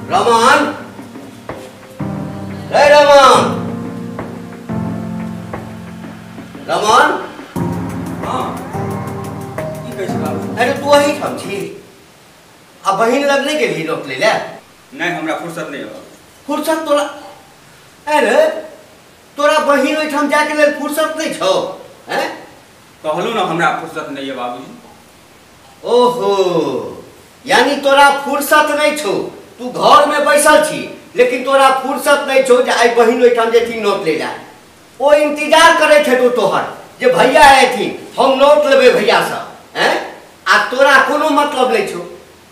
रमन, रे रमन, रमन। हाँ की कहै छी बाबू? अरे तू वही ठाम छी? अब बहिन लगने के लिए रोक ले ले? नहीं, हमरा फुर्सत नहीं है। फुर्सत तोरा? अरे तोरा बहिन ओहि ठाम जाके लेल फुर्सत नहीं छौ? हैं? कहलू ना हमरा फुर्सत नहीं है बाबूजी। ओहो, यानी तोरा फुर्सत नहीं छौ? तू घर में बैसल छी लेकिन तोरा फुर्सत नहीं छौ जे आई बहिन ओहि ठाम जेथी नोट ले जा। ओ इंतजार करे थे तो तोहर जे भैया आएथी हम नोट लेबे भैया से, हैं? आ तोरा कोनो मतलब नहीं छौ?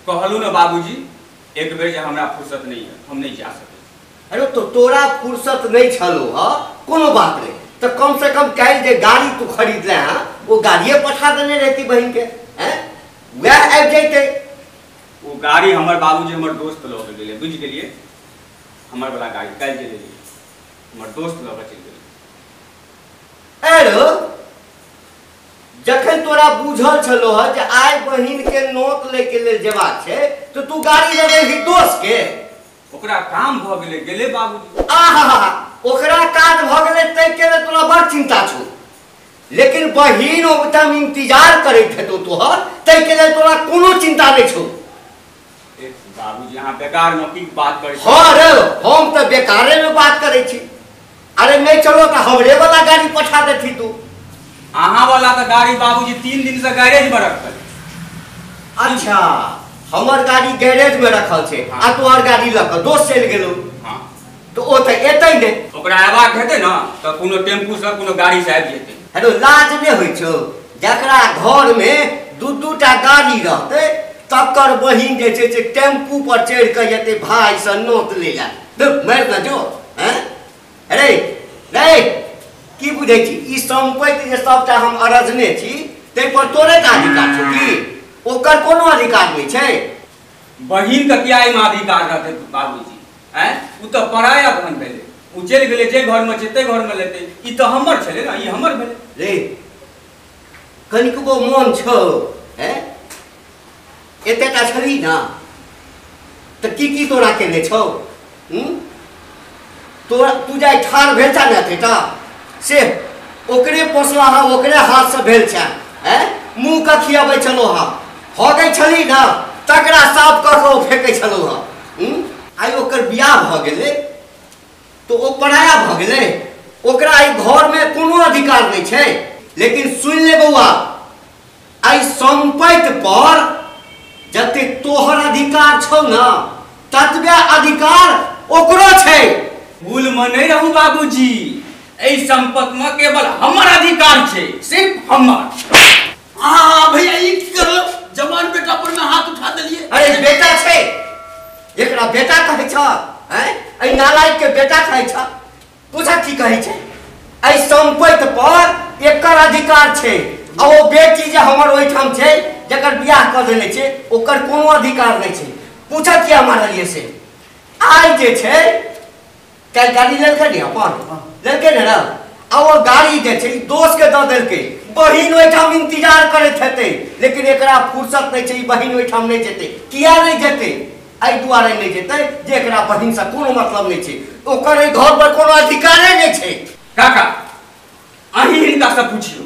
कहलू ना बाबूजी, एक बेर जे हमरा फुर्सत नहीं है, हम नहीं जा सकते। अरे तो तोरा फुर्सत नहीं छलो ह, कोनो बात नहीं। तो कम से कम कल जे गाड़ी तू खरीद ले हाँ, वो गाड़िए पठा देने रहती बहन के, हैं? वह आबि जैते। वो गाड़ी हमर बाबूजी हमर दोस्त लऽ गेलै, बुझ गेलिए? हमर वाला गाड़ी कल जे लेलिए, हमर दोस्त लऽ के चलि गेलै। अरे जखन तोरा बुझल छलो ह जे आइ बहिन के नोट ले के लेल जेबाक छै तो तू गाड़ी ले रही दोस्त के? ओकरा काम भ गेलै, गेलै बाबूजी। आहा, ओकरा काज भ गेलै तै के लेल तोरा बड़ चिंता छौ। लेकिन बहिन ओतम इंतजार करैत हेतौ तोहर, तै के लेल तोरा कोनो चिंता नहीं छौ। बाबूजी अहाँ बेकार में की बात करै छी? हाँ रे, हम तो बेकारे में बात करै छी। अरे नहीं चलो तो हमरे वाला गाड़ी पठा देती तू। अहाँ वाला तो गाड़ी बाबूजी 3 दिन से गैरेज में रखल। अच्छा, हमर गाड़ी गैरेज में रखल छे। हाँ। आ तोहर गाड़ी ल के दोस्त चल गेलो। हाँ तो ओ त एतै ने? ओकरा आवाज हेतै ना तो कोनो टेम्पू से कोनो गाड़ी से आबि जेतै। हेलो, लाज नहीं होइ छौ? जकरा घर में दू टा गाड़ी रहते तकर बहिन जे छै से टेम्पू पर चढ़ के जेते भाई से नोट ले जा। मर न जो, हैं? अरे रे, की बुझै छी? ई संपत्ति जे सबटा हम अरजने छी तै पर तोरे का अधिकार छौ की? ओकर कोनो अधिकार नहीं छै। बहिन के किया एहिमे अधिकार रहतै बाबूजी? हैं? उ तो पराया बहन भेलै, उ चलि गेलै जे घर में छै ते घर में लेतै। ई तो हमर छलै ना, ई हमर भेलै। रे कनिको मन छौ? हैं? एतेटा छली ना तो की तोरा केने छौ? तोरा तू जाय ठाड़ भेल छ ना तेटा से ओकरे पोसला हा, ओकरे हाथ से भेल छ। हैं? मुंह का खियाबै छलो हा, हगै छली ना तकरा साफ क के फेंकै छलो हा। आई ओकर बियाह भ गेलै तो ओ पराया भ गेलै, ओकरा आई घर में कोनो अधिकार नहीं छै। लेकिन सुन ले बउआ, आई संपत्ति पर जते तोहर अधिकार छौ ना ततबे अधिकार ओकरो छै। भूल में नहीं रहू बाबूजी, एहि संपत्ति में केवल हमर अधिकार छै, सिर्फ हमर। हाँ भैया, ये की करलो? जवान बेटा पर में हाथ उठा दिलिए। अरे बेटा छै, एकरा बेटा कहै छ? हैं? ए नालायक के बेटा कहै छ? पूछा की कहै छै? ए संपत्ति पर एकर अधिकार छै आ ओ बेटी जे हमर ओहि ठाम छै जकर बियाह क देने छै ओकर कोनो अधिकार नहीं छै। पूछा किया मारलिए से? आई जे छै कल गाड़ी लेलकै ने अपन, लेलकै ने रे, आ वो गाड़ी जे छै दोस्त के द देलकै। बहिन ओहि ठाम इंतजार करैत हेतै लेकिन एकरा फुर्सत नहीं छै, बहिन ओहि ठाम नहीं जेतै। किया नहीं जेतै? एहि दुआरे नहीं जेतै जे एकरा बहिन से कोनो मतलब नहीं छै, ओकर एहि घर पर कोनो अधिकारे नहीं छै। काका अहीं हिनका से पूछियो,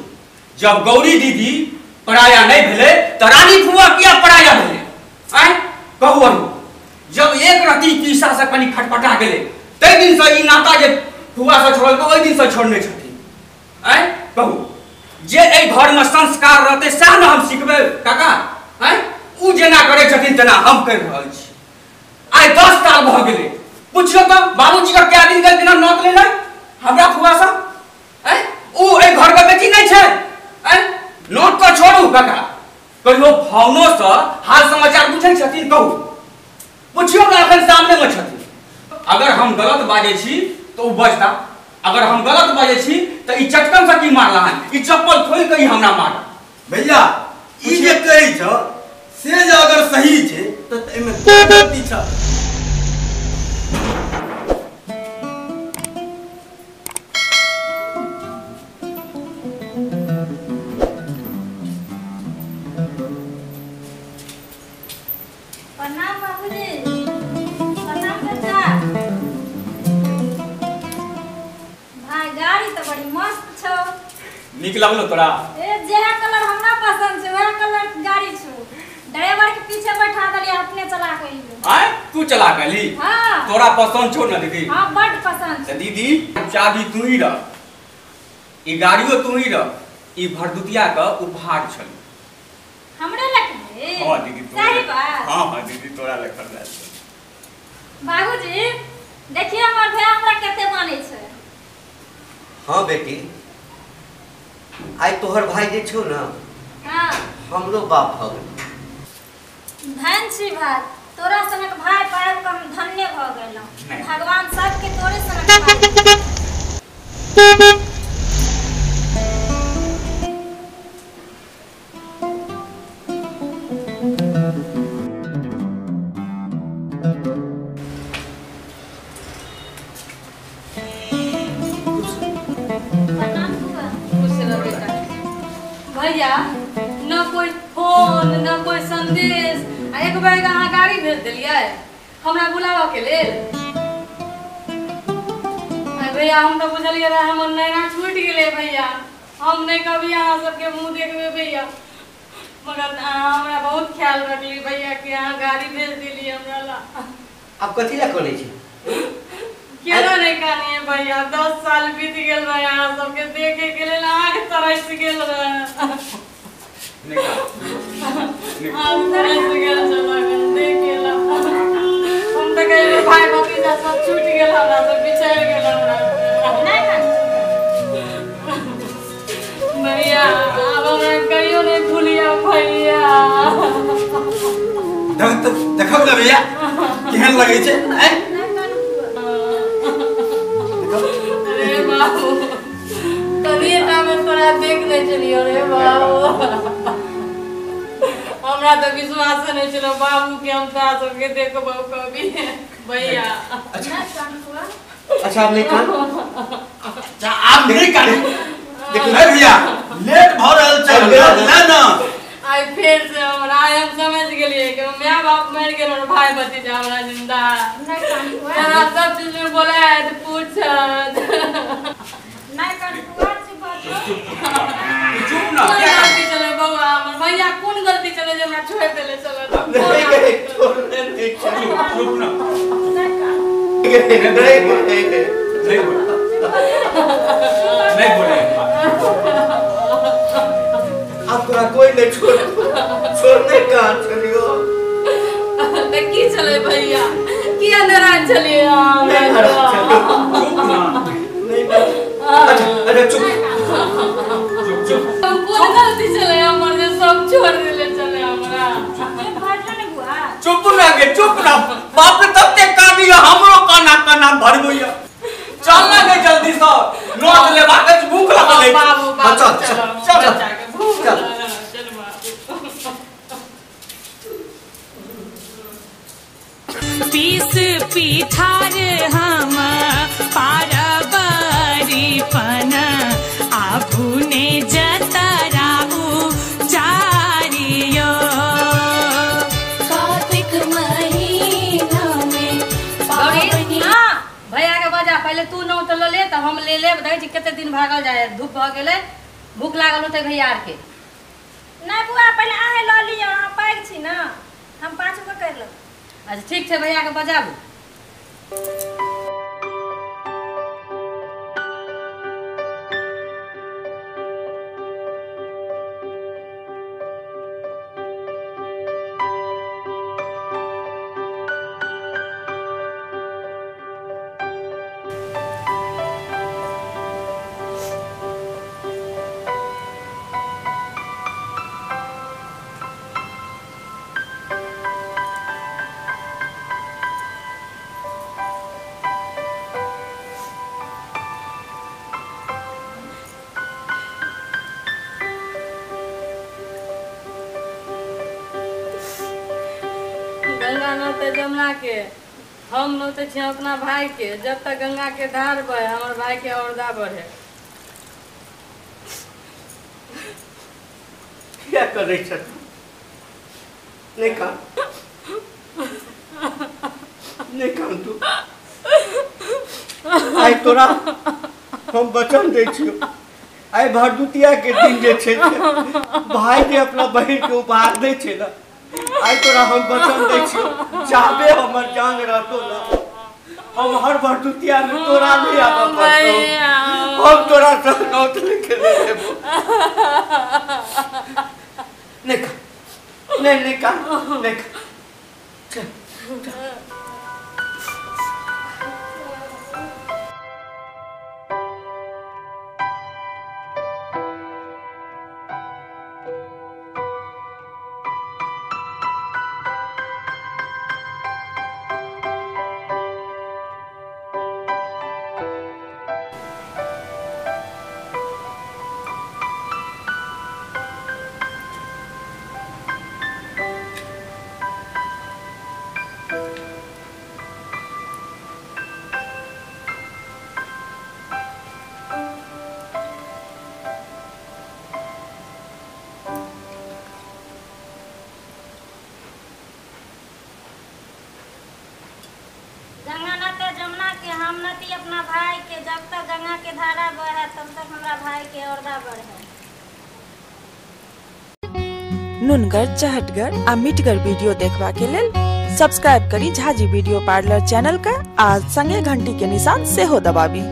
जब गौरी दीदी पराया नहीं भेले तो रानी फुआ किया पराया भेले? आय कहू अनु, जब एक रति तीसरा से कनी खटपटा गेले तै दिन से ई नाता जे फुआ से छोड़ल के ओहि दिन से छोड़ने छथिन। आय कहू, जे एहि घर में संस्कार रहते सएह न हम सिखबै काका। आय उ जेना करै छथिन तेना हम करि रहल छी। आइ 10 साल भ गेलै, पूछियो तो बाबूजी का क्या दिन बिना नौत लेना हमरा फुआ से? आय उ एहि घर के बेटी नहीं छै? आय नोट तो छोड़ू काका, कहियो भावनो से हाल समाचार पूछै छथिन? कहू, पूछियो ना, अखन सामने में छथिन। अगर हम गलत बाजै छी तो उ बजता, अगर हम गलत बाजै छी तो ई चटकन से की मारला हन, ई चप्पल खोल के ही हमरा मार। भैया ई जे कहै छ से जे अगर सही छै तो एमे कोन गलती छ? प्रणाम बाबूजी। प्रणाम। बड़ी मस्त छौ। निक लगलो तोरा? ए जेहा कलर हमरा पसंद छै वह कलर गाड़ी छौ। ड्राइवर के पीछे बैठा देलिए अपने चला के अइयो। आय तू चला के ली? हां। तोरा पसंद छौ ना दीदी? हां बड़ पसंद छै। दीदी चाबी तू ही रख, ई गाड़ियो तू ही रख, ई भरदुतिया का उपहार छल। हमरे लगे? हां दीदी तोरा। सही बात। हां हां दीदी तोरा लग खरीदा छै। बाबूजी देखिए हमर भैया हमरा कते माने छै। हाँ बेटी, आई तोहर भाई जे छौ ना, हां हमरो बाप भ गेल। धन छी भाई, तोरा सनक भाई पाएब के हम धन्य भ गेलौ। भगवान सबके तोरे सनक भाई। भैया न कोई फोन न कोई संदेश, एक बेर अहाँ गाड़ी भेज दिलियै हमरा बुलावा के लेल। भैया हम तो बुझलिए रहा हमर नैना छूट गेले भैया, हम नहीं कभी अहाँ सबके मुंह देखबे भैया, मगर हमरा बहुत ख्याल रखली भैया कि अहाँ गाड़ी भेज दिली हमरा ला। अब कथी ला करे छी? केना नहीं कहनी है भैया, 10 साल बीत गेल रहे अहाँ सबके देखे के लेल, आँख तरस गेल रहे। आँख तरस गेल छल देखे ला। हम तो कहे भाई भतीजा सब छूट गेल हमरा, सब बिछड़ गेल हमरा। भैया अब हमरा कहियो नहीं भूलिया भैया। देखब ना भैया केहन लगे छै? अरे बाबू कभी में तोरा देख नहीं चलियो रे बाबू, हमरा तो विश्वास नहीं चलो बाबू के हम तोरा सबके देखबो कभी भैया। अच्छा आप नहीं कान? अच्छा आप नहीं कान? देखिए भैया लेट भ रहल छै ना ना। आई फिर से हमरा हम समझ गेलिए कि माय बाप मर गेल और भाई भतीजा हमरा जिंदा। हमरा सब चीज में बोलाए तो पूछत नहीं कर तू चुप ना। क्या गलती चले बउआ हमर भैया, कौन गलती चले जे हमरा छोड़ देले चलत? नहीं चुप ना। नहीं बोले अब तोरा कोई नहीं छोड़ने का चलियो। तो की चले भैया, की नाराज चलिए नहीं नाराज चलियो। चुप ना। नहीं अच्छा चुप चुप कौन गलती चले हमर जे सब छोड़ देले चले हमरा? चुप ना गे चुप ना। बाप रे तब ते कानी हमरो काना भर गइया। चल ना गे जल्दी से, नोट लेबा के भूख लागल है। बाबू बाबू चल, चल चल, चल चल, भूख चल। चल बाबू। पीस पिठार हम पारबरी पन आभुने जतराऊ चारियो कार्तिक महीना में पावनी। भैया के बजा पहले तू नौ तो ले तो हम ले लेब। देख कते दिन भागल जाए, धूप भ गेले, भूख लागल होते भैया आर के। नहीं बुआ पहले आहे ल लियो, अहाँ पैग छी ना, हम 5 गो कर लो। अच्छा ठीक छै भैया के बजाबू। गंगा नौते जमुना के, हम नौते छी अपना भाई के। जब तक गंगा के धार बहे हमर भाई के औरदा बढ़े। क्या कर रही छ? नहीं कान नहीं कान तू। आई तोरा हम वचन दै छियो आइ भरदुतिया के दिन जे छै भाई के अपना बहन के उपहार दै छै ना आइ तोरा हम वचन दै छियो चाहबे हमर जान रहतो ना हम हर भरदुतिया में तोरा नहीं आबा पड़तो हम तोरा संग नौत लिखे देबो नहीं चल गंगा नते जमुना के हम नती अपना भाई के जब तक गंगा के धारा बहे तब तक हमरा भाई के औरदा बढ़े। नुनगर चहटगर आ मिटगर वीडियो देखबा के लेल सब्सक्राइब करी झाजी वीडियो पार्लर चैनल का आ संगे घंटी के निशान से हो दबाबी।